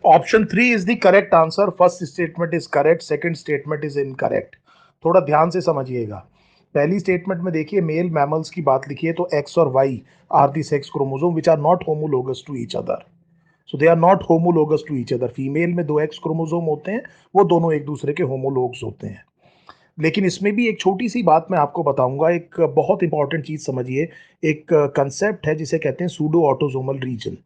Option 3 is the correct answer. First statement is correct, second statement is incorrect. थोड़ा ध्यान से समझिएगा। पहली स्टेटमेंट में देखिए मेल मैमल्स की बात लिखी है, तो एक्स और Y are the sex chromosome which are not homologous to each other. So they are not homologous to each other. Female में दो एक्स क्रोमोसोम होते हैं, वो दोनों एक दूसरे के होमोलोग्स होते हैं। लेकिन इसमें भी एक छोटी सी बात मैं आपको बताऊंगा, एक बहुत इंपॉर्टेंट चीज समझिए। एक कंसेप्ट है जिसे कहते हैं सूडो ऑटोसोमल रीजन।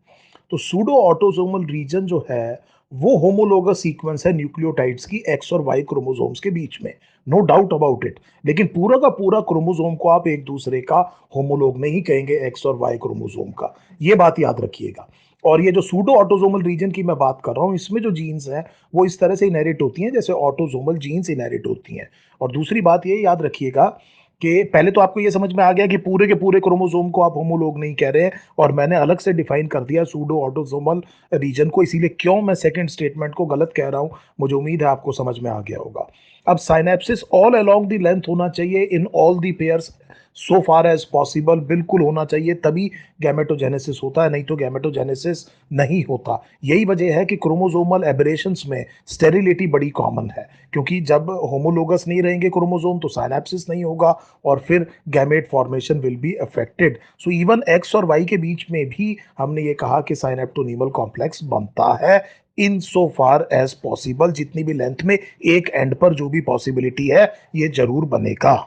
तो सूडो ऑटोसोमल रीजन जो है वो होमोलोगस सीक्वेंस है न्यूक्लियोटाइड्स की एक्स और वाई क्रोमोसोम्स के बीच में। No doubt about it. लेकिन पूरा का पूरा क्रोमोसोम को आप एक दूसरे का होमोलोग नहीं कहेंगे, एक्स और वाई क्रोमोसोम का। ये बात याद रखिएगा। और ये जो सूडो ऑटोसोमल रीजन की मैं बात कर रहा हूं, इसमें जो जीन्स हैं वो इस तरह से इनहेरिट होती हैं जैसे ऑटोसोमल जीन्स इनहेरिट होती हैं। और दूसरी बात ये याद रखिएगा कि पहले तो आपको ये समझ में आ गया कि पूरे के पूरे क्रोमोसोम को आप होमोलोग नहीं कह रहे हैं, और मैंने अलग से डिफाइन कर दिया सूडो ऑटोसोमल रीजन को। इसीलिए क्यों मैं सेकंड स्टेटमेंट को गलत कह रहा हूं, मुझे उम्मीद है आपको समझ में आ गया होगा। अब synapsis all along the length होना चाहिए in all the pairs so far as possible, बिल्कुल होना चाहिए, तभी गैमेटोजेनेसिस होता है, नहीं तो गैमेटोजेनेसिस नहीं होता। यही वजह है कि क्रोमोसोमल एबरेशंस में स्टेरिलिटी बड़ी कॉमन है, क्योंकि जब होमोलोगस नहीं रहेंगे क्रोमोसोम तो साइनेप्सिस नहीं होगा, और फिर gamete formation will be affected. So even x और वाई के बीच में भी हमने ये कहा कि साइनेप्टोनीमल कॉम्प्लेक्स बनता है इन सो फार एज पॉसिबल। जितनी भी लेंथ में एक एंड पर जो भी पॉसिबिलिटी है ये जरूर बनेगा।